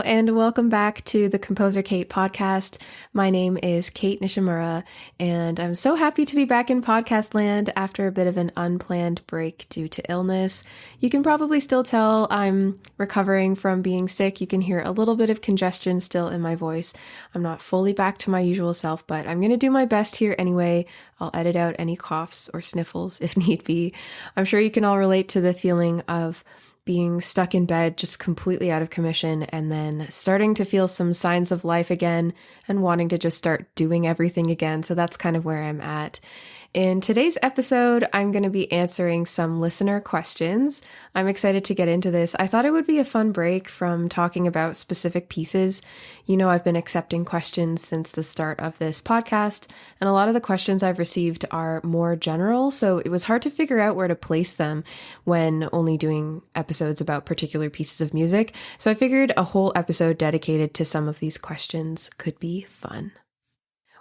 and welcome back to the Composer Kate podcast. My name is Kate Nishimura, and I'm so happy to be back in podcast land after a bit of an unplanned break due to illness. You can probably still tell I'm recovering from being sick. You can hear a little bit of congestion still in my voice. I'm not fully back to my usual self, but I'm going to do my best here anyway. I'll edit out any coughs or sniffles if need be. I'm sure you can all relate to the feeling of being stuck in bed, just completely out of commission, and then starting to feel some signs of life again and wanting to just start doing everything again. So that's kind of where I'm at. In today's episode, I'm going to be answering some listener questions. I'm excited to get into this. I thought it would be a fun break from talking about specific pieces. You know, I've been accepting questions since the start of this podcast, and a lot of the questions I've received are more general, so it was hard to figure out where to place them when only doing episodes about particular pieces of music. So I figured a whole episode dedicated to some of these questions could be fun.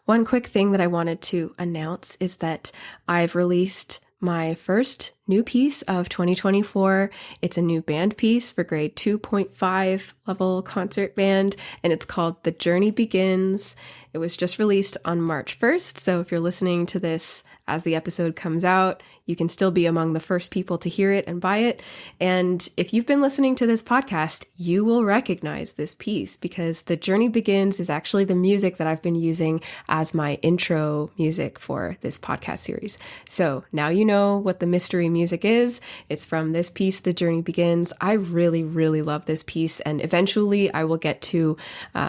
One quick thing that I wanted to announce is that I've released my first new piece of 2024. It's a new band piece for grade 2.5 level concert band, and it's called The Journey Begins. It was just released on March 1st, so if you're listening to this as the episode comes out, you can still be among the first people to hear it and buy it. And if you've been listening to this podcast, you will recognize this piece because The Journey Begins is actually the music that I've been using as my intro music for this podcast series. So now you know what the mystery music is. It's from this piece, The Journey Begins. I really, really love this piece, and eventually I will get to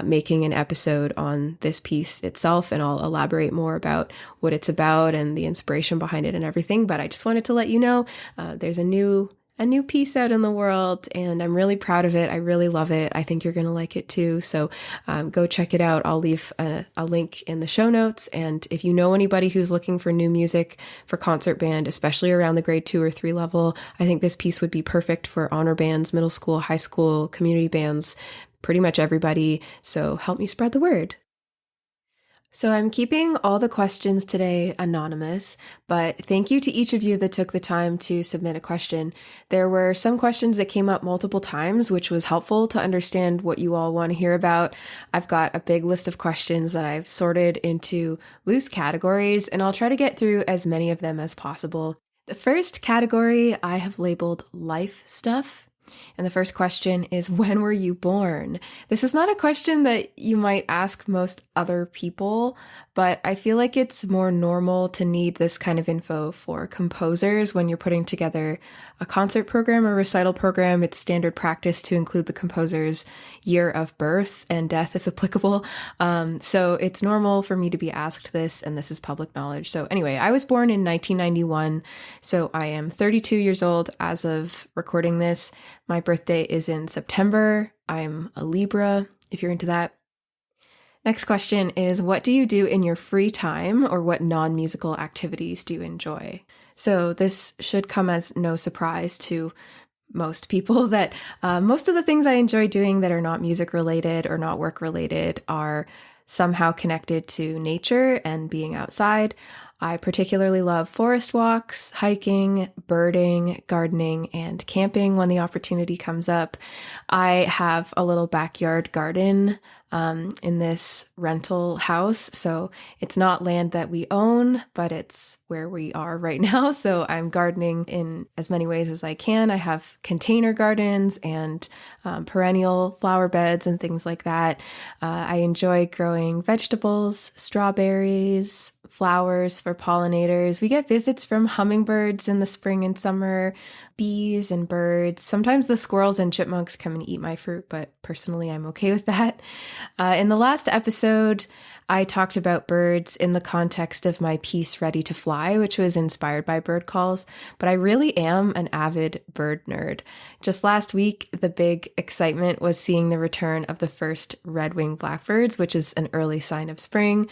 making an episode on this piece itself, and I'll elaborate more about what it's about and the inspiration behind it and everything. But I just wanted to let you know there's a new piece out in the world, and I'm really proud of it. I really love it. I think you're going to like it too. So go check it out. I'll leave a link in the show notes. And if you know anybody who's looking for new music for concert band, especially around the grade 2 or 3 level, I think this piece would be perfect for honor bands, middle school, high school, community bands, pretty much everybody. So help me spread the word. So I'm keeping all the questions today anonymous, but thank you to each of you that took the time to submit a question. There were some questions that came up multiple times, which was helpful to understand what you all want to hear about. I've got a big list of questions that I've sorted into loose categories, and I'll try to get through as many of them as possible. The first category I have labeled life stuff. And the first question is, when were you born? This is not a question that you might ask most other people, but I feel like it's more normal to need this kind of info for composers when you're putting together a concert program or recital program. It's standard practice to include the composer's year of birth and death if applicable. So it's normal for me to be asked this, and this is public knowledge. So anyway, I was born in 1991, so I am 32 years old as of recording this. My birthday is in September. I'm a Libra, if you're into that. Next question is, what do you do in your free time, or what non-musical activities do you enjoy? So this should come as no surprise to most people that most of the things I enjoy doing that are not music related or not work related are somehow connected to nature and being outside. I particularly love forest walks, hiking, birding, gardening, and camping when the opportunity comes up. I have a little backyard garden in this rental house. So it's not land that we own, but it's where we are right now. So I'm gardening in as many ways as I can. I have container gardens and perennial flower beds and things like that. I enjoy growing vegetables, strawberries, flowers for pollinators. We get visits from hummingbirds in the spring and summer, bees and birds. Sometimes the squirrels and chipmunks come and eat my fruit, but personally I'm okay with that. In the last episode, I talked about birds in the context of my piece Ready to Fly, which was inspired by bird calls, but I really am an avid bird nerd. Just last week, the big excitement was seeing the return of the first red-winged blackbirds, which is an early sign of spring.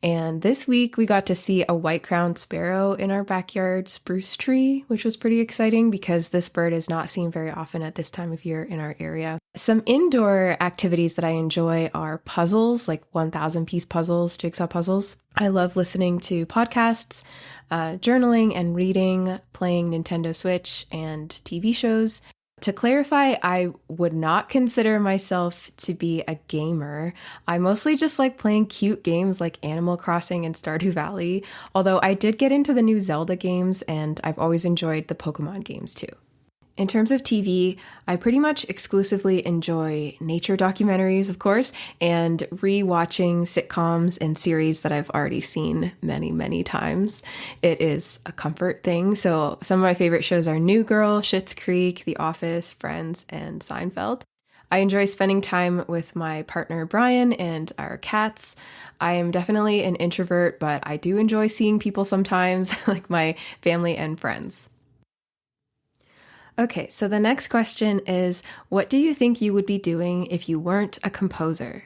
And this week we got to see a white-crowned sparrow in our backyard spruce tree, which was pretty exciting because this bird is not seen very often at this time of year in our area. Some indoor activities that I enjoy are puzzles, like 1,000-piece puzzles, jigsaw puzzles. I love listening to podcasts, journaling and reading, playing Nintendo Switch and TV shows. To clarify, I would not consider myself to be a gamer. I mostly just like playing cute games like Animal Crossing and Stardew Valley, although I did get into the new Zelda games and I've always enjoyed the Pokemon games too. In terms of TV, I pretty much exclusively enjoy nature documentaries, of course, and re-watching sitcoms and series that I've already seen many, many times. It is a comfort thing. So some of my favorite shows are New Girl, Schitt's Creek, The Office, Friends, and Seinfeld. I enjoy spending time with my partner Brian and our cats. I am definitely an introvert, but I do enjoy seeing people sometimes, like my family and friends. Okay, so the next question is, what do you think you would be doing if you weren't a composer?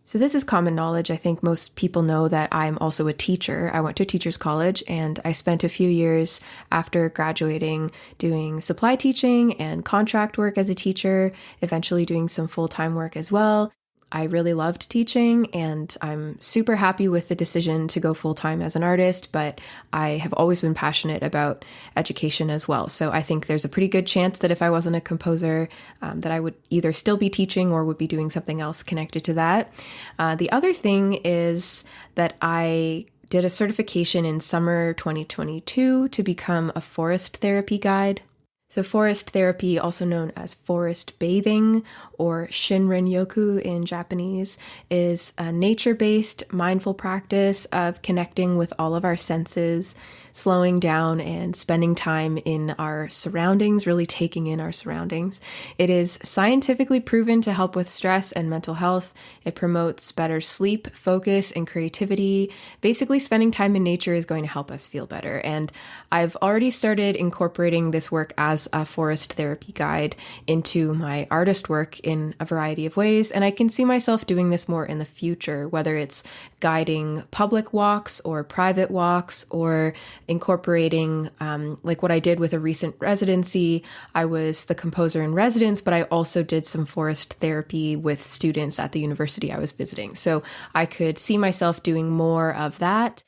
So this is common knowledge. I think most people know that I'm also a teacher. I went to teachers college and I spent a few years after graduating doing supply teaching and contract work as a teacher, eventually doing some full-time work as well. I really loved teaching and I'm super happy with the decision to go full-time as an artist, but I have always been passionate about education as well. So I think there's a pretty good chance that if I wasn't a composer, that I would either still be teaching or would be doing something else connected to that. The other thing is that I did a certification in summer 2022 to become a forest therapy guide. So forest therapy, also known as forest bathing or Shinrin-yoku in Japanese, is a nature-based mindful practice of connecting with all of our senses, slowing down and spending time in our surroundings, really taking in our surroundings. It is scientifically proven to help with stress and mental health. It promotes better sleep, focus, and creativity. Basically, spending time in nature is going to help us feel better. And I've already started incorporating this work as a forest therapy guide into my artist work in a variety of ways. And I can see myself doing this more in the future, whether it's guiding public walks or private walks or incorporating, like what I did with a recent residency. I was the composer in residence, but I also did some forest therapy with students at the university I was visiting. So I could see myself doing more of that.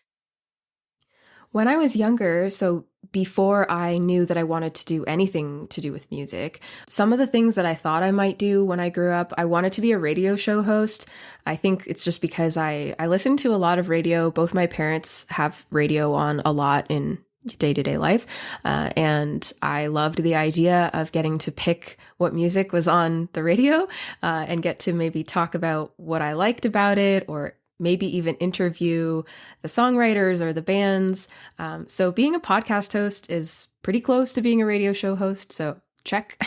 When I was younger, so before I knew that I wanted to do anything to do with music, some of the things that I thought I might do when I grew up, I wanted to be a radio show host. I think it's just because I listen to a lot of radio. Both my parents have radio on a lot in day-to-day life. And I loved the idea of getting to pick what music was on the radio and get to maybe talk about what I liked about it or maybe even interview the songwriters or the bands. So being a podcast host is pretty close to being a radio show host. So check.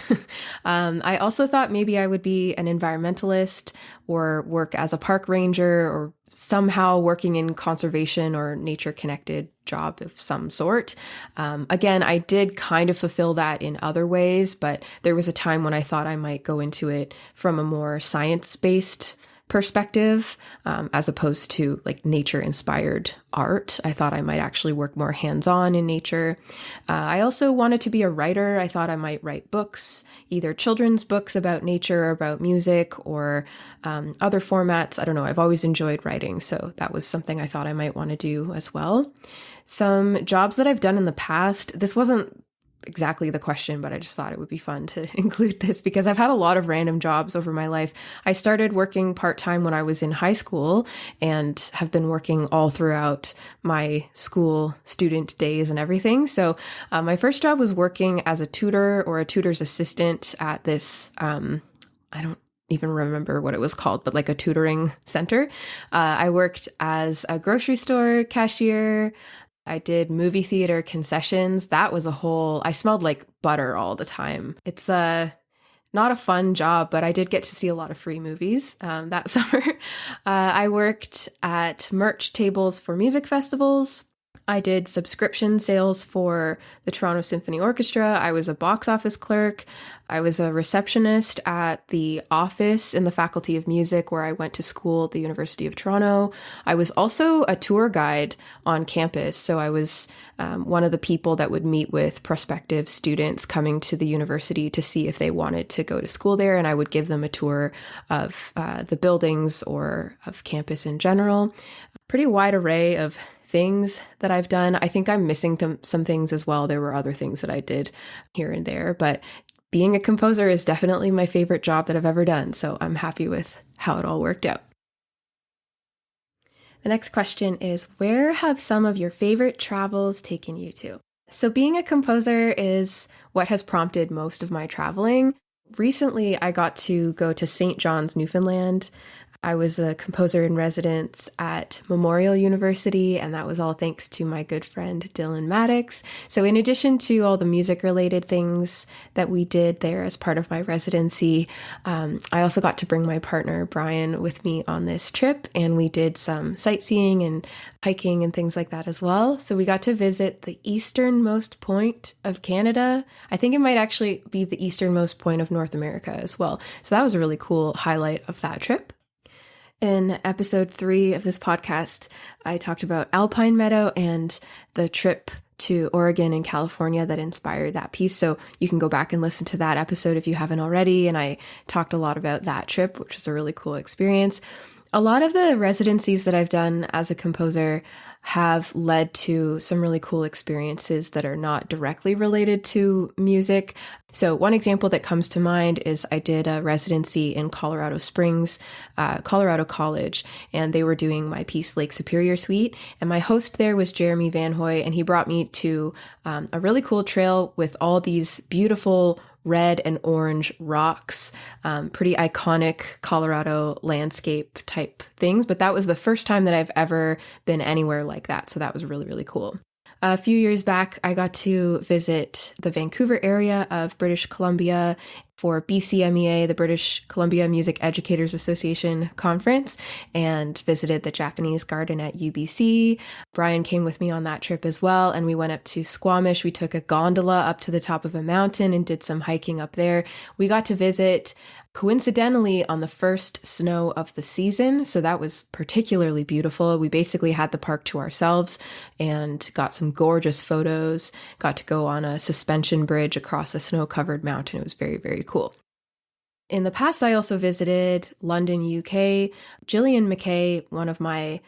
I also thought maybe I would be an environmentalist or work as a park ranger or somehow working in conservation or nature connected job of some sort. Again, I did kind of fulfill that in other ways, but there was a time when I thought I might go into it from a more science-based perspective, as opposed to like nature inspired art. I thought I might actually work more hands-on in nature. I also wanted to be a writer. I thought I might write books, either children's books about nature or about music or other formats. I don't know. I've always enjoyed writing. So that was something I thought I might want to do as well. Some jobs that I've done in the past, this wasn't exactly the question, but I just thought it would be fun to include this because I've had a lot of random jobs over my life. I started working part-time when I was in high school and have been working all throughout my school student days and everything. So my first job was working as a tutor or a tutor's assistant at this, I don't even remember what it was called, but like a tutoring center. I worked as a grocery store cashier. I did movie theater concessions. That was I smelled like butter all the time. It's not a fun job, but I did get to see a lot of free movies that summer. I worked at merch tables for music festivals. I did subscription sales for the Toronto Symphony Orchestra. I was a box office clerk. I was a receptionist at the office in the Faculty of Music where I went to school at the University of Toronto. I was also a tour guide on campus. So I was one of the people that would meet with prospective students coming to the university to see if they wanted to go to school there. And I would give them a tour of the buildings or of campus in general. Pretty wide array of things that I've done. I think I'm missing some things as well. There were other things that I did here and there, but being a composer is definitely my favorite job that I've ever done, so I'm happy with how it all worked out. The next question is, where have some of your favorite travels taken you to? So being a composer is what has prompted most of my traveling. Recently, I got to go to St. John's, Newfoundland. I was a composer in residence at Memorial University, and that was all thanks to my good friend Dylan Maddox. So in addition to all the music-related things that we did there as part of my residency, I also got to bring my partner Brian with me on this trip, and we did some sightseeing and hiking and things like that as well. So we got to visit the easternmost point of Canada. I think it might actually be the easternmost point of North America as well. So that was a really cool highlight of that trip. In episode 3 of this podcast, I talked about Alpine Meadow and the trip to Oregon and California that inspired that piece. So you can go back and listen to that episode if you haven't already. And I talked a lot about that trip, which was a really cool experience. A lot of the residencies that I've done as a composer have led to some really cool experiences that are not directly related to music. So one example that comes to mind is I did a residency in Colorado Springs, Colorado College, and they were doing my piece Lake Superior Suite. And my host there was Jeremy Van Hoy, and he brought me to a really cool trail with all these beautiful red and orange rocks, pretty iconic Colorado landscape type things. But that was the first time that I've ever been anywhere like that. So that was really, really cool. A few years back, I got to visit the Vancouver area of British Columbia for BCMEA, the British Columbia Music Educators Association conference, and visited the Japanese garden at UBC. Brian came with me on that trip as well, and we went up to Squamish. We took a gondola up to the top of a mountain and did some hiking up there. We got to visit coincidentally on the first snow of the season, so that was particularly beautiful. We basically had the park to ourselves and got some gorgeous photos, got to go on a suspension bridge across a snow-covered mountain. It was very, very cool. In the past, I also visited London, UK. Gillian McKay, one of my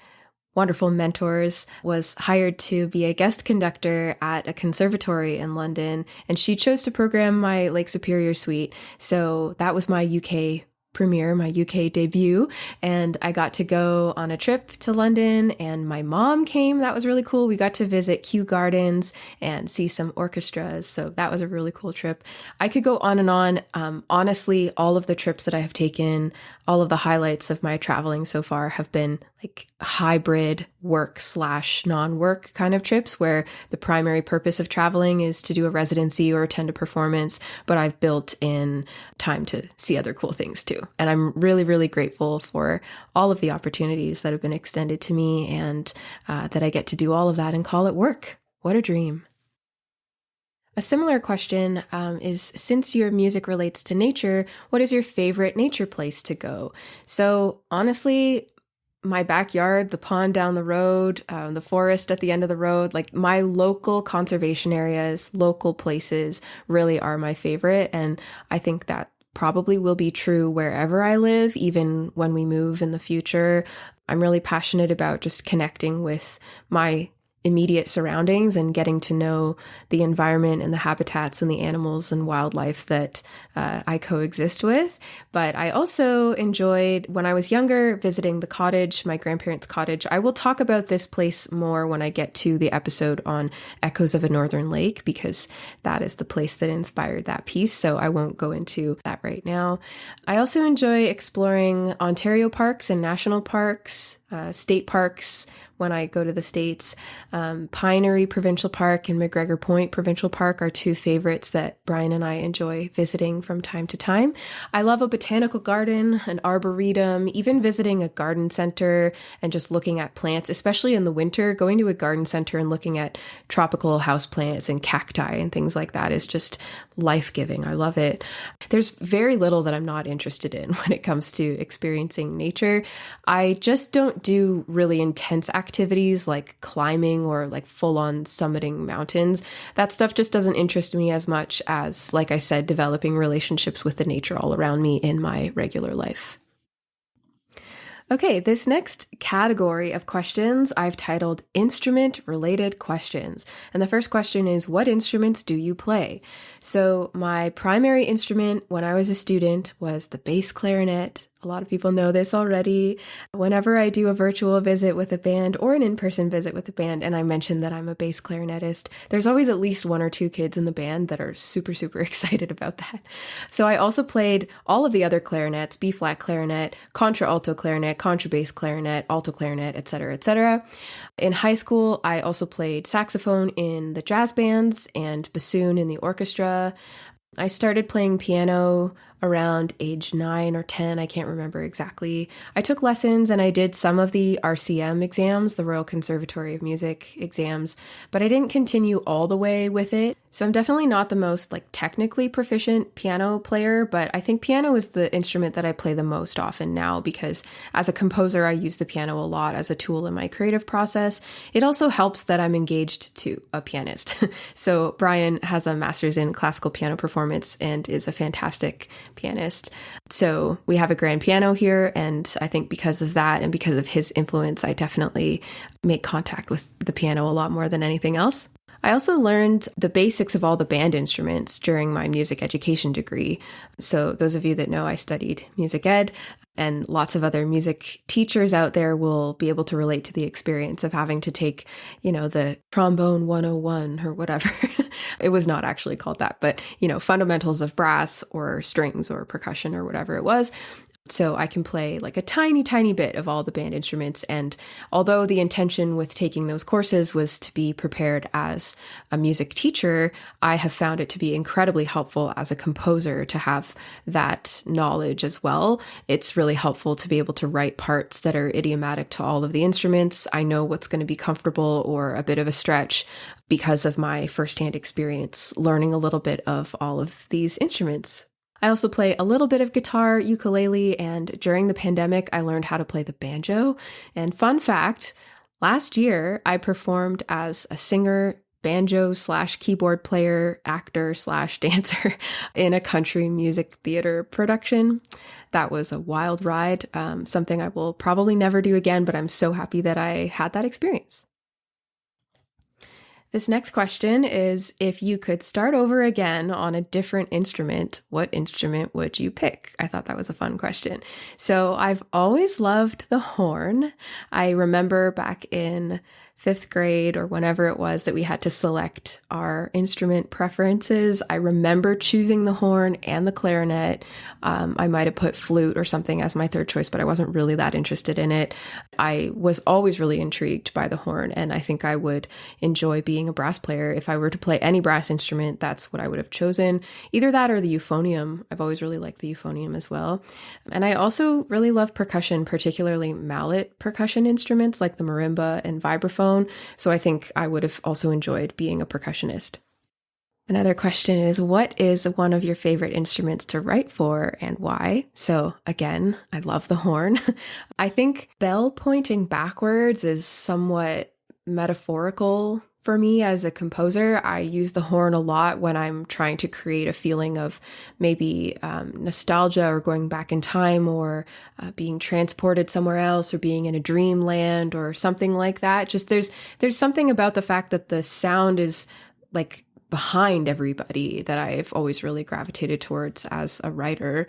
wonderful mentors, was hired to be a guest conductor at a conservatory in London, and she chose to program my Lake Superior Suite. So that was my UK premiere, my UK debut, and I got to go on a trip to London, and my mom came. That was really cool. We got to visit Kew Gardens and see some orchestras, so that was a really cool trip. I could go on and on. Honestly, all of the trips that I have taken, all of the highlights of my traveling so far have been like hybrid work/non-work kind of trips where the primary purpose of traveling is to do a residency or attend a performance, but I've built in time to see other cool things too. And I'm really, really grateful for all of the opportunities that have been extended to me, and that I get to do all of that and call it work. What a dream. A similar question is, since your music relates to nature, what is your favorite nature place to go? So honestly, my backyard, the pond down the road, the forest at the end of the road, like my local conservation areas, local places really are my favorite. And I think that probably will be true wherever I live, even when we move in the future. I'm really passionate about just connecting with my immediate surroundings and getting to know the environment and the habitats and the animals and wildlife that I coexist with. But I also enjoyed, when I was younger, visiting the cottage, my grandparents' cottage. I will talk about this place more when I get to the episode on Echoes of a Northern Lake, because that is the place that inspired that piece. So I won't go into that right now. I also enjoy exploring Ontario parks and national parks, state parks when I go to the States. Pinery Provincial Park and McGregor Point Provincial Park are two favorites that Brian and I enjoy visiting from time to time. I love a botanical garden, an arboretum, even visiting a garden center and just looking at plants, especially in the winter. Going to a garden center and looking at tropical houseplants and cacti and things like that is just life-giving. I love it. There's very little that I'm not interested in when it comes to experiencing nature. I just don't do really intense activities like climbing or like full-on summiting mountains. That stuff just doesn't interest me as much as, like I said, developing relationships with the nature all around me in my regular life. Okay, this next category of questions I've titled Instrument Related Questions. And the first question is, what instruments do you play? So, my primary instrument when I was a student was the bass clarinet. A lot of people know this already. Whenever I do a virtual visit with a band or an in-person visit with a band, and I mention that I'm a bass clarinetist, there's always at least one or two kids in the band that are super, super excited about that. So I also played all of the other clarinets, B-flat clarinet, contralto clarinet, contrabass clarinet, alto clarinet, etc., etc. In high school, I also played saxophone in the jazz bands and bassoon in the orchestra. I started playing piano around age 9 or 10. I can't remember exactly. I took lessons and I did some of the RCM exams, the Royal Conservatory of Music exams, but I didn't continue all the way with it. So I'm definitely not the most technically proficient piano player, but I think piano is the instrument that I play the most often now because as a composer, I use the piano a lot as a tool in my creative process. It also helps that I'm engaged to a pianist. So Brian has a master's in classical piano performance and is a fantastic pianist. So we have a grand piano here, and I think because of that and because of his influence, I definitely make contact with the piano a lot more than anything else. I also learned the basics of all the band instruments during my music education degree. So those of you that know, I studied music ed, and lots of other music teachers out there will be able to relate to the experience of having to take, the trombone 101 or whatever. It was not actually called that, but, fundamentals of brass or strings or percussion or whatever it was. So I can play a tiny, tiny bit of all the band instruments. And although the intention with taking those courses was to be prepared as a music teacher, I have found it to be incredibly helpful as a composer to have that knowledge as well. It's really helpful to be able to write parts that are idiomatic to all of the instruments. I know what's going to be comfortable or a bit of a stretch because of my firsthand experience learning a little bit of all of these instruments. I also play a little bit of guitar, ukulele, and during the pandemic, I learned how to play the banjo. And fun fact, last year, I performed as a singer, banjo/keyboard player, actor/dancer in a country music theater production. That was a wild ride, something I will probably never do again, but I'm so happy that I had that experience. This next question is, if you could start over again on a different instrument, what instrument would you pick? I thought that was a fun question. So I've always loved the horn. I remember back in 5th grade or whenever it was that we had to select our instrument preferences, I remember choosing the horn and the clarinet. I might have put flute or something as my third choice, but I wasn't really that interested in it. I was always really intrigued by the horn, and I think I would enjoy being a brass player. If I were to play any brass instrument, that's what I would have chosen. Either that or the euphonium. I've always really liked the euphonium as well. And I also really love percussion, particularly mallet percussion instruments like the marimba and vibraphone. So I think I would have also enjoyed being a percussionist. Another question is, what is one of your favorite instruments to write for and why? So again, I love the horn. I think bell pointing backwards is somewhat metaphorical for me as a composer. I use the horn a lot when I'm trying to create a feeling of maybe nostalgia or going back in time or being transported somewhere else or being in a dreamland or something like that. Just there's something about the fact that the sound is behind everybody that I've always really gravitated towards as a writer.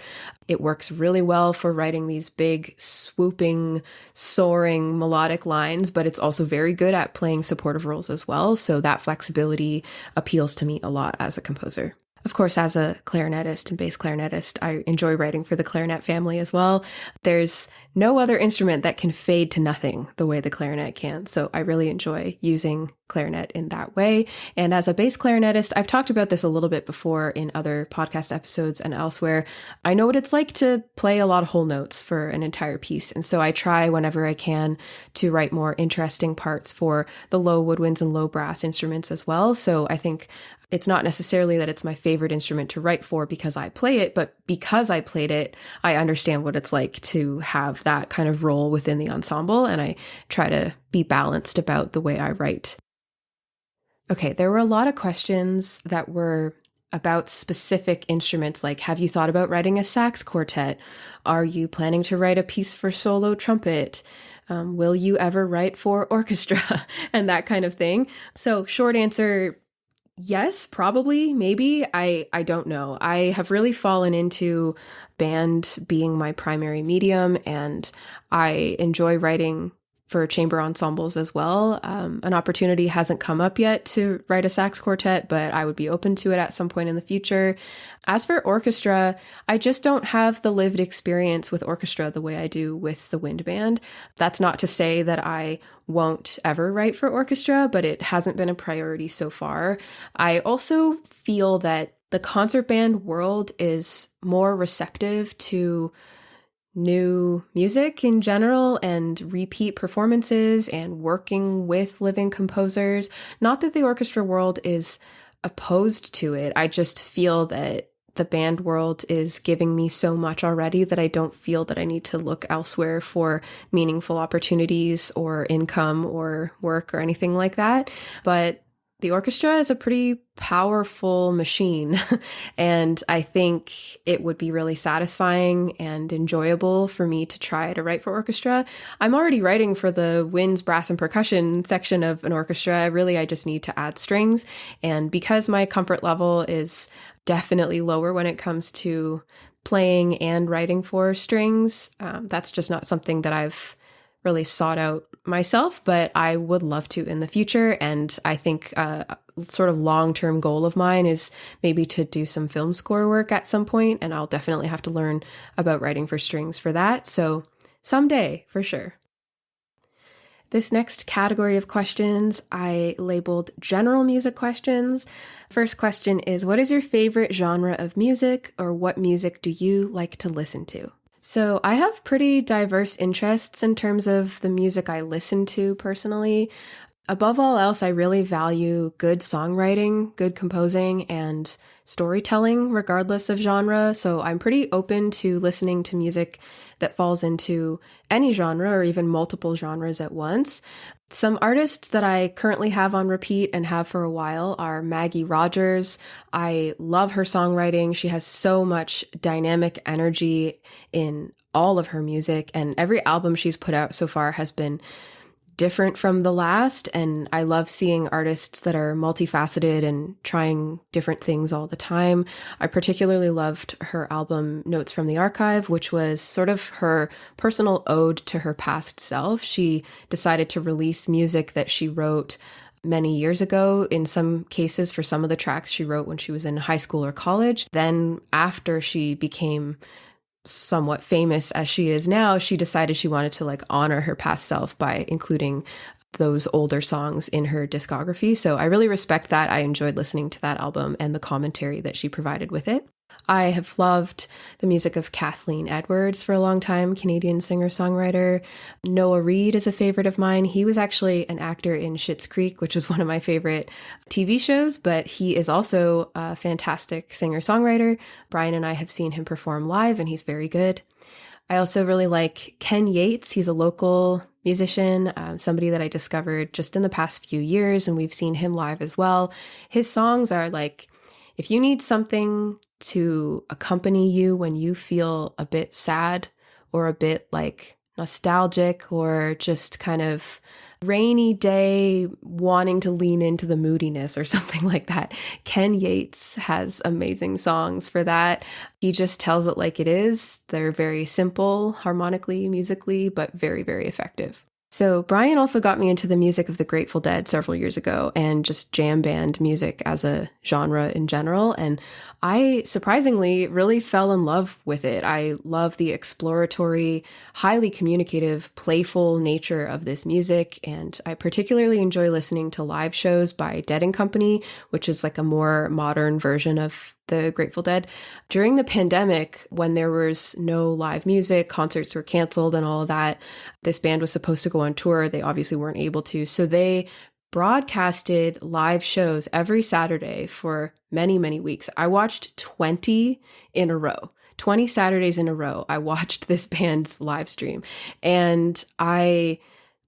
It works really well for writing these big, swooping, soaring melodic lines, but it's also very good at playing supportive roles as well. So that flexibility appeals to me a lot as a composer. Of course, as a clarinetist and bass clarinetist, I enjoy writing for the clarinet family as well. There's no other instrument that can fade to nothing the way the clarinet can. So I really enjoy using clarinet in that way. And as a bass clarinetist, I've talked about this a little bit before in other podcast episodes and elsewhere. I know what it's like to play a lot of whole notes for an entire piece. And so I try whenever I can to write more interesting parts for the low woodwinds and low brass instruments as well. So I think it's not necessarily that it's my favorite instrument to write for because I play it, but because I played it, I understand what it's like to have that kind of role within the ensemble, and I try to be balanced about the way I write. Okay, there were a lot of questions that were about specific instruments. Like, have you thought about writing a sax quartet? Are you planning to write a piece for solo trumpet? Will you ever write for orchestra? And that kind of thing. So short answer, yes, probably, maybe. I don't know. I have really fallen into band being my primary medium, and I enjoy writing for chamber ensembles as well. An opportunity hasn't come up yet to write a sax quartet, but I would be open to it at some point in the future. As for orchestra, I just don't have the lived experience with orchestra the way I do with the wind band. That's not to say that I won't ever write for orchestra, but it hasn't been a priority so far. I also feel that the concert band world is more receptive to new music in general and repeat performances and working with living composers. Not that the orchestra world is opposed to it. I just feel that the band world is giving me so much already that I don't feel that I need to look elsewhere for meaningful opportunities or income or work or anything like that. But the orchestra is a pretty powerful machine, and I think it would be really satisfying and enjoyable for me to try to write for orchestra. I'm already writing for the winds, brass, and percussion section of an orchestra. I just need to add strings, and because my comfort level is definitely lower when it comes to playing and writing for strings, that's just not something that I've really sought out myself, but I would love to in the future. And I think a sort of long-term goal of mine is maybe to do some film score work at some point, and I'll definitely have to learn about writing for strings for that. So someday, for sure. This next category of questions I labeled general music questions. First question is, what is your favorite genre of music, or what music do you like to listen to? So I have pretty diverse interests in terms of the music I listen to personally. Above all else, I really value good songwriting, good composing, and storytelling, regardless of genre. So I'm pretty open to listening to music that falls into any genre or even multiple genres at once. Some artists that I currently have on repeat and have for a while are Maggie Rogers. I love her songwriting. She has so much dynamic energy in all of her music, and every album she's put out so far has been different from the last, and I love seeing artists that are multifaceted and trying different things all the time. I particularly loved her album Notes from the Archive, which was sort of her personal ode to her past self. She decided to release music that she wrote many years ago, in some cases for some of the tracks she wrote when she was in high school or college. Then after she became somewhat famous as she is now, she decided she wanted to honor her past self by including those older songs in her discography. So I really respect that. I enjoyed listening to that album and the commentary that she provided with it. I have loved the music of Kathleen Edwards for a long time, Canadian singer-songwriter. Noah Reid is a favorite of mine. He was actually an actor in Schitt's Creek, which is one of my favorite TV shows, but he is also a fantastic singer-songwriter. Brian and I have seen him perform live, and he's very good. I also really like Ken Yates. He's a local musician, somebody that I discovered just in the past few years, and we've seen him live as well. His songs are if you need something to accompany you when you feel a bit sad or a bit nostalgic or just kind of rainy day wanting to lean into the moodiness or something like that, Ken Yates has amazing songs for that. He just tells it like it is. They're very simple harmonically, musically, but very, very effective. So Brian also got me into the music of the Grateful Dead several years ago, and just jam band music as a genre in general. And I surprisingly really fell in love with it. I love the exploratory, highly communicative, playful nature of this music. And I particularly enjoy listening to live shows by Dead and Company, which is a more modern version of the Grateful Dead. During the pandemic, when there was no live music, concerts were canceled and all of that, this band was supposed to go on tour. They obviously weren't able to. So they broadcasted live shows every Saturday for many, many weeks. I watched 20 in a row. 20 Saturdays in a row, I watched this band's live stream. And I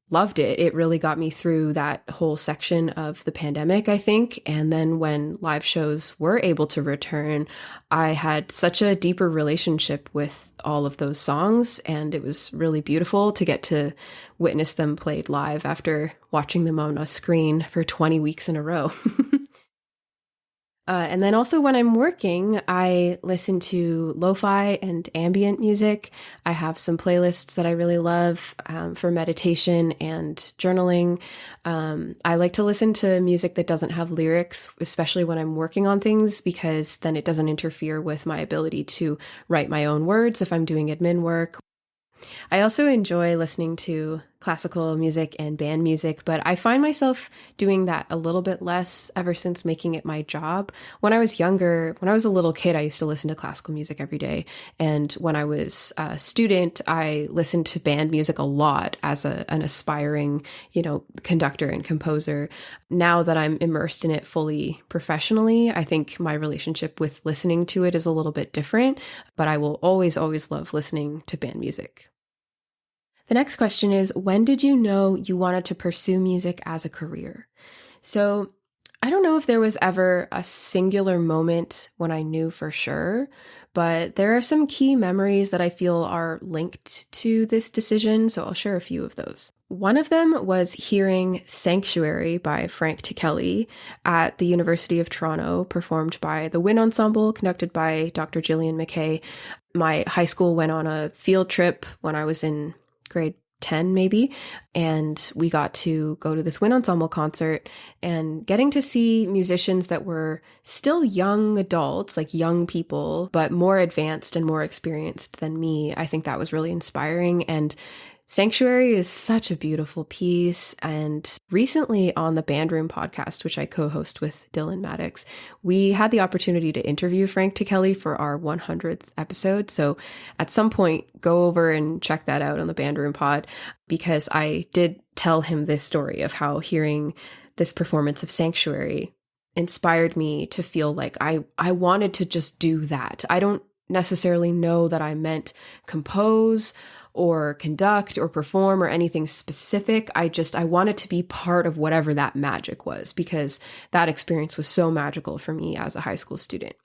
loved it. It really got me through that whole section of the pandemic, I think. And then when live shows were able to return, I had such a deeper relationship with all of those songs. And it was really beautiful to get to witness them played live after watching them on a screen for 20 weeks in a row. And then also when I'm working, I listen to lo-fi and ambient music. I have some playlists that I really love for meditation and journaling. I like to listen to music that doesn't have lyrics, especially when I'm working on things, because then it doesn't interfere with my ability to write my own words if I'm doing admin work. I also enjoy listening to classical music and band music, but I find myself doing that a little bit less ever since making it my job. When I was younger, when I was a little kid, I used to listen to classical music every day. And when I was a student, I listened to band music a lot as an aspiring, conductor and composer. Now that I'm immersed in it fully professionally, I think my relationship with listening to it is a little bit different, but I will always, always love listening to band music. The next question is, when did you know you wanted to pursue music as a career? So I don't know if there was ever a singular moment when I knew for sure, but there are some key memories that I feel are linked to this decision, so I'll share a few of those. One of them was hearing Sanctuary by Frank Ticheli at the University of Toronto, performed by the Wind Ensemble, conducted by Dr. Gillian McKay. My high school went on a field trip when I was in grade 10 maybe, and we got to go to this Wind Ensemble concert, and getting to see musicians that were still young adults, like young people, but more advanced and more experienced than me. I think that was really inspiring. And Sanctuary is such a beautiful piece. And recently on the Band Room podcast, which I co-host with Dylan Maddox, we had the opportunity to interview Frank Ticheli for our 100th episode. So at some point, go over and check that out on the Band Room pod, because I did tell him this story of how hearing this performance of Sanctuary inspired me to feel like I wanted to just do that. I don't necessarily know that I meant compose or conduct or perform or anything specific. I wanted to be part of whatever that magic was, because that experience was so magical for me as a high school student.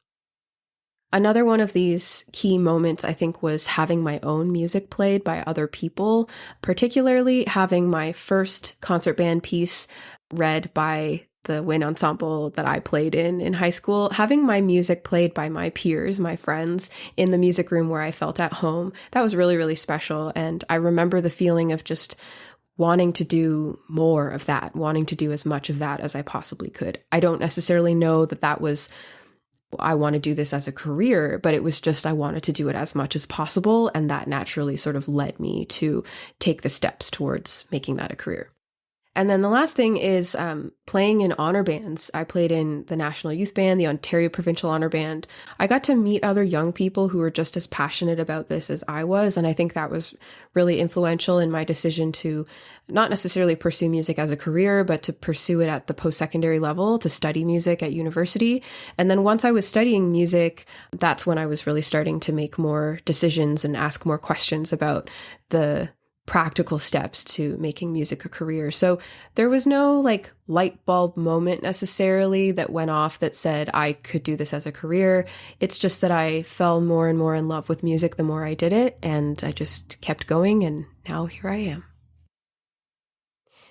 Another one of these key moments, I think, was having my own music played by other people, particularly having my first concert band piece read by the Wind Ensemble that I played in high school, having my music played by my peers, my friends, in the music room where I felt at home. That was really, really special. And I remember the feeling of just wanting to do more of that, wanting to do as much of that as I possibly could. I don't necessarily know that was, I want to do this as a career, but it was just, I wanted to do it as much as possible. And that naturally sort of led me to take the steps towards making that a career. And then the last thing is playing in honor bands. I played in the National Youth Band, the Ontario Provincial Honor Band. I got to meet other young people who were just as passionate about this as I was. And I think that was really influential in my decision to not necessarily pursue music as a career, but to pursue it at the post-secondary level, to study music at university. And then once I was studying music, that's when I was really starting to make more decisions and ask more questions about the practical steps to making music a career. So there was no light bulb moment necessarily that went off that said I could do this as a career. It's just that I fell more and more in love with music the more I did it, and I just kept going, and now here I am.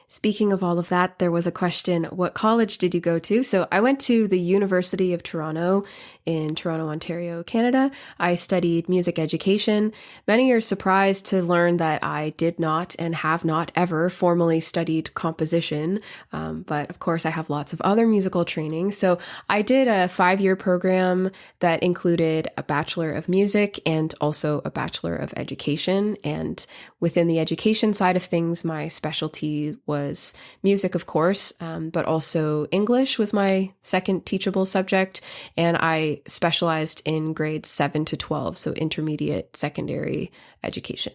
Speaking of all of that, there was a question, what college did you go to? So I went to the University of Toronto in Toronto, Ontario, Canada. I studied music education. Many are surprised to learn that I did not and have not ever formally studied composition. But of course, I have lots of other musical training. So I did a 5-year program that included a Bachelor of Music and also a Bachelor of Education. And within the education side of things, my specialty was music, of course, but also English was my second teachable subject, and I specialized in grades 7 to 12, so intermediate secondary education.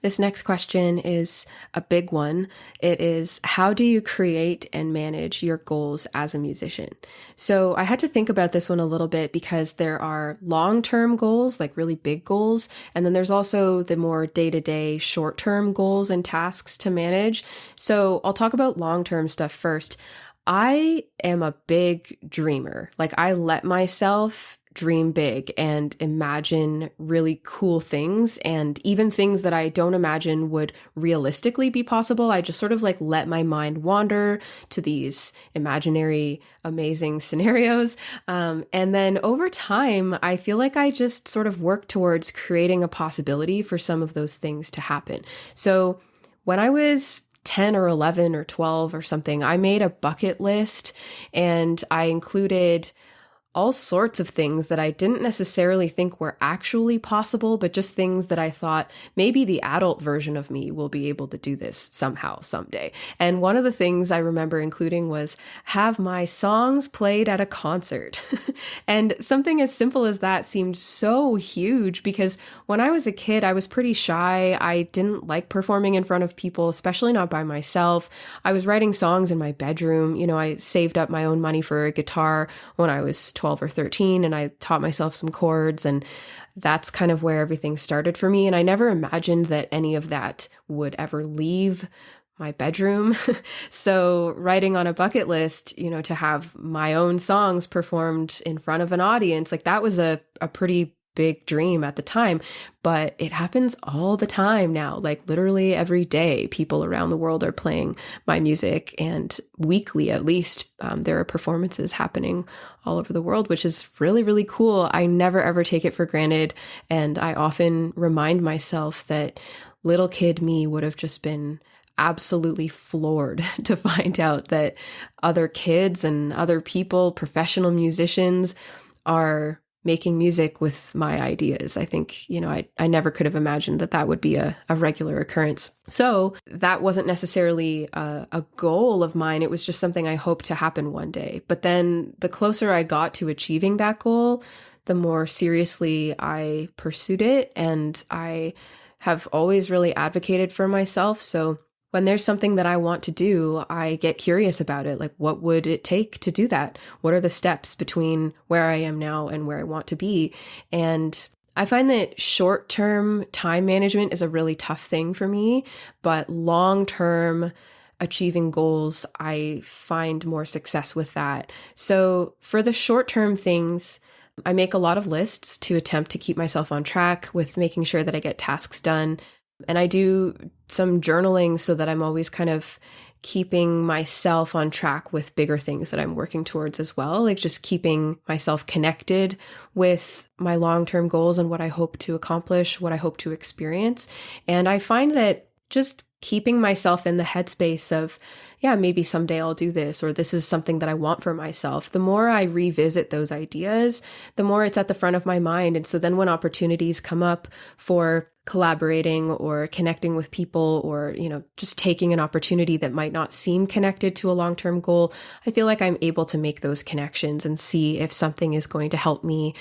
This next question is a big one. It is, how do you create and manage your goals as a musician? So I had to think about this one a little bit because there are long-term goals, like really big goals, and then there's also the more day-to-day short-term goals and tasks to manage. So I'll talk about long-term stuff first. I am a big dreamer. Like, I let myself dream big and imagine really cool things, and even things that I don't imagine would realistically be possible. I just sort of like let my mind wander to these imaginary, amazing scenarios. And then over time, I feel like I just sort of work towards creating a possibility for some of those things to happen. So when I was 10 or 11 or 12 or something, I made a bucket list and I included all sorts of things that I didn't necessarily think were actually possible, but just things that I thought maybe the adult version of me will be able to do this somehow, someday. And one of the things I remember including was have my songs played at a concert. And something as simple as that seemed so huge because when I was a kid, I was pretty shy. I didn't like performing in front of people, especially not by myself. I was writing songs in my bedroom. You know, I saved up my own money for a guitar when I was 12 or 13, and I taught myself some chords, and that's kind of where everything started for me. And I never imagined that any of that would ever leave my bedroom. So writing on a bucket list, you know, to have my own songs performed in front of an audience, like that was a pretty big dream at the time, but it happens all the time now. Like literally every day, people around the world are playing my music, and weekly at least, there are performances happening all over the world, which is really, really cool. I never ever take it for granted, and I often remind myself that little kid me would have just been absolutely floored to find out that other kids and other people, professional musicians, are making music with my ideas. I think, you know, I never could have imagined that that would be a regular occurrence. So that wasn't necessarily a goal of mine. It was just something I hoped to happen one day. But then the closer I got to achieving that goal, the more seriously I pursued it. And I have always really advocated for myself. So when there's something that I want to do, I get curious about it. Like, what would it take to do that? What are the steps between where I am now and where I want to be? And I find that short-term time management is a really tough thing for me, but long-term achieving goals, I find more success with that. So for the short-term things, I make a lot of lists to attempt to keep myself on track with making sure that I get tasks done. And I do some journaling so that I'm always kind of keeping myself on track with bigger things that I'm working towards as well. Like just keeping myself connected with my long-term goals and what I hope to accomplish, what I hope to experience. And I find that just keeping myself in the headspace of, yeah, maybe someday I'll do this, or this is something that I want for myself. The more I revisit those ideas, the more it's at the front of my mind. And so then when opportunities come up for collaborating or connecting with people, or, you know, just taking an opportunity that might not seem connected to a long-term goal, I feel like I'm able to make those connections and see if something is going to help me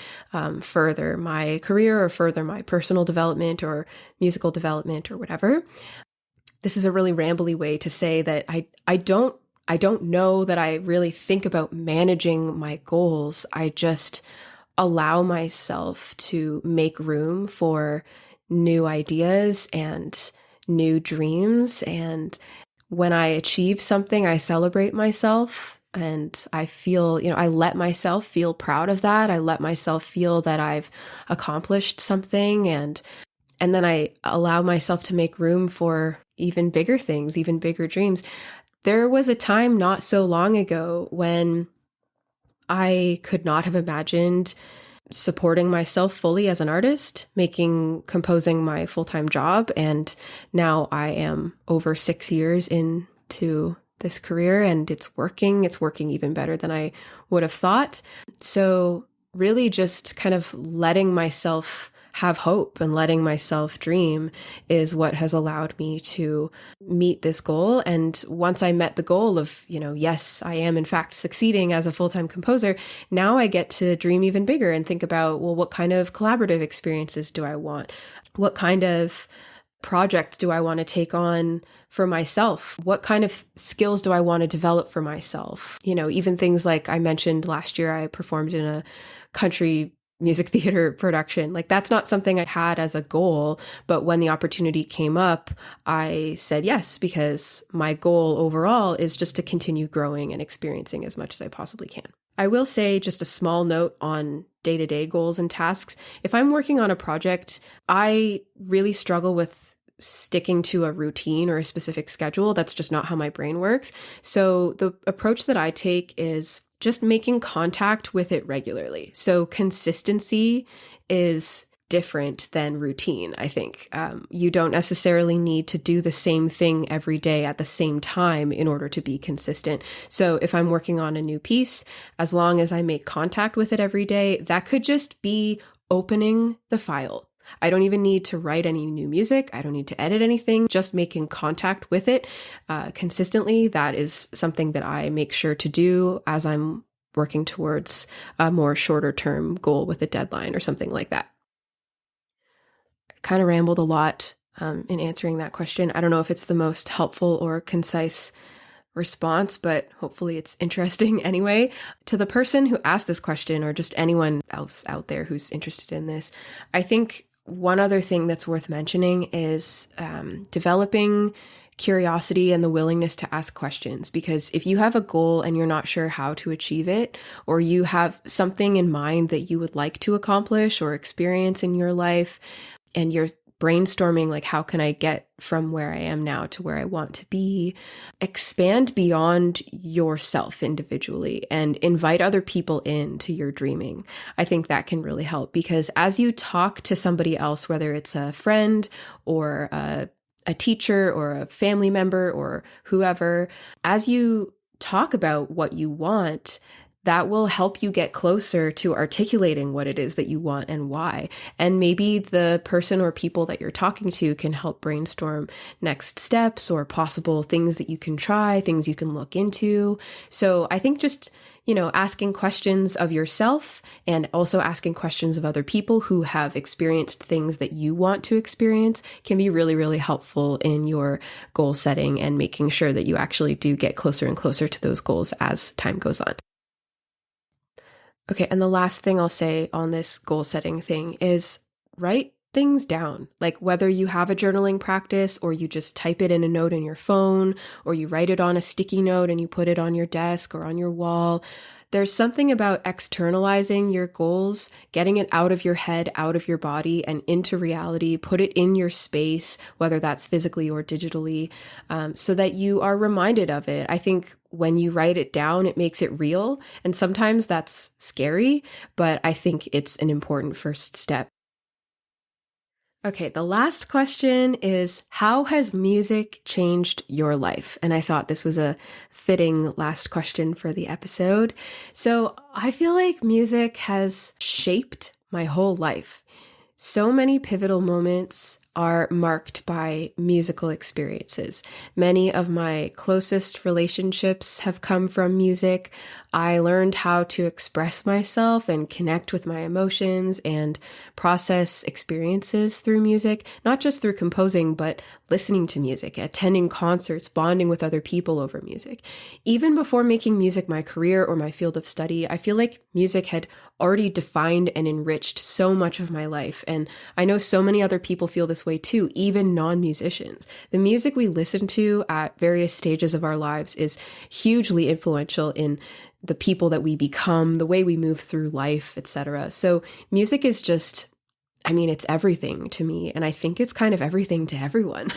further my career or further my personal development or musical development or whatever. This is a really rambly way to say that I don't know that I really think about managing my goals. I just allow myself to make room for new ideas and new dreams. And when I achieve something, I celebrate myself, and I feel, you know, I let myself feel proud of that. I let myself feel that I've accomplished something, and then I allow myself to make room for even bigger things, even bigger dreams. There was a time not so long ago when I could not have imagined supporting myself fully as an artist, composing my full-time job. And now I am over 6 years into this career, and it's working even better than I would have thought. So really just kind of letting myself have hope and letting myself dream is what has allowed me to meet this goal. And once I met the goal of, you know, yes, I am in fact succeeding as a full-time composer, now I get to dream even bigger and think about, well, what kind of collaborative experiences do I want? What kind of projects do I want to take on for myself? What kind of skills do I want to develop for myself? Even things like I mentioned last year, I performed in a country music theater production. Like that's not something I had as a goal, but when the opportunity came up, I said yes, because my goal overall is just to continue growing and experiencing as much as I possibly can. I will say just a small note on day-to-day goals and tasks. If I'm working on a project, I really struggle with sticking to a routine or a specific schedule. That's just not how my brain works. So the approach that I take is just making contact with it regularly. So consistency is different than routine, I think. You don't necessarily need to do the same thing every day at the same time in order to be consistent. So if I'm working on a new piece, as long as I make contact with it every day, that could just be opening the file. I don't even need to write any new music. I don't need to edit anything, just making contact with it consistently. That is something that I make sure to do as I'm working towards a more shorter term goal with a deadline or something like that. I kind of rambled a lot in answering that question. I don't know if it's the most helpful or concise response, but hopefully it's interesting anyway. To the person who asked this question, or just anyone else out there who's interested in this, I think one other thing that's worth mentioning is developing curiosity and the willingness to ask questions. Because if you have a goal and you're not sure how to achieve it, or you have something in mind that you would like to accomplish or experience in your life, and you're brainstorming, like, how can I get from where I am now to where I want to be? Expand beyond yourself individually and invite other people into your dreaming. I think that can really help, because as you talk to somebody else, whether it's a friend or a teacher or a family member or whoever, as you talk about what you want, that will help you get closer to articulating what it is that you want and why. And maybe the person or people that you're talking to can help brainstorm next steps or possible things that you can try, things you can look into. So I think just, asking questions of yourself and also asking questions of other people who have experienced things that you want to experience can be really, really helpful in your goal setting and making sure that you actually do get closer and closer to those goals as time goes on. Okay, and the last thing I'll say on this goal setting thing is write things down. Like whether you have a journaling practice or you just type it in a note in your phone, or you write it on a sticky note and you put it on your desk or on your wall. There's something about externalizing your goals, getting it out of your head, out of your body and into reality, put it in your space, whether that's physically or digitally, so that you are reminded of it. I think when you write it down, it makes it real. And sometimes that's scary, but I think it's an important first step. Okay, the last question is, how has music changed your life? And I thought this was a fitting last question for the episode. So I feel like music has shaped my whole life. So many pivotal moments are marked by musical experiences. Many of my closest relationships have come from music. I learned how to express myself and connect with my emotions and process experiences through music, not just through composing, but listening to music, attending concerts, bonding with other people over music. Even before making music my career or my field of study, I feel like music had already defined and enriched so much of my life. And I know so many other people feel this way too, even non-musicians. The music we listen to at various stages of our lives is hugely influential in the people that we become, the way we move through life, etc. So music is just, it's everything to me. And I think it's kind of everything to everyone.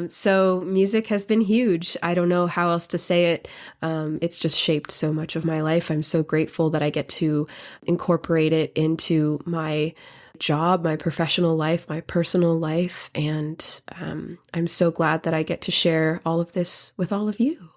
So music has been huge. I don't know how else to say it. It's just shaped so much of my life. I'm so grateful that I get to incorporate it into my job, my professional life, my personal life. And I'm so glad that I get to share all of this with all of you.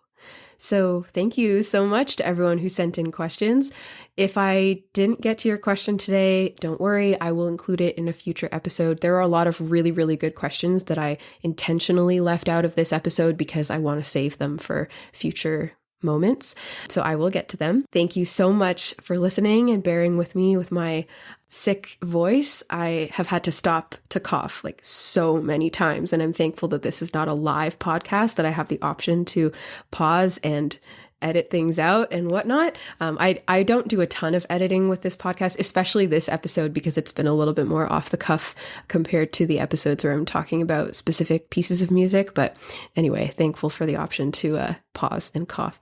So thank you so much to everyone who sent in questions. If I didn't get to your question today, don't worry, I will include it in a future episode. There are a lot of really, really good questions that I intentionally left out of this episode because I want to save them for future moments. So I will get to them. Thank you so much for listening and bearing with me with my sick voice. I have had to stop to cough like so many times, and I'm thankful that this is not a live podcast, that I have the option to pause and edit things out and whatnot. I don't do a ton of editing with this podcast, especially this episode, because it's been a little bit more off the cuff compared to the episodes where I'm talking about specific pieces of music. But anyway, thankful for the option to pause and cough.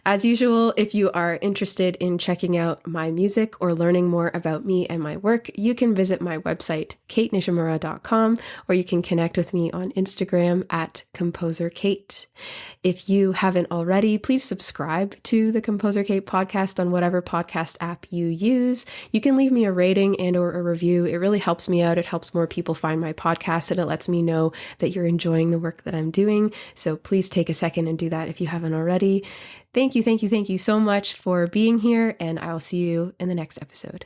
As usual, if you are interested in checking out my music or learning more about me and my work, you can visit my website, katenishimura.com, or you can connect with me on Instagram at composerkate. If you haven't already, please subscribe to the Composer Kate podcast on whatever podcast app you use. You can leave me a rating and or a review. It really helps me out. It helps more people find my podcast, and it lets me know that you're enjoying the work that I'm doing. So please take a second and do that if you haven't already. Thank you so much for being here, and I'll see you in the next episode.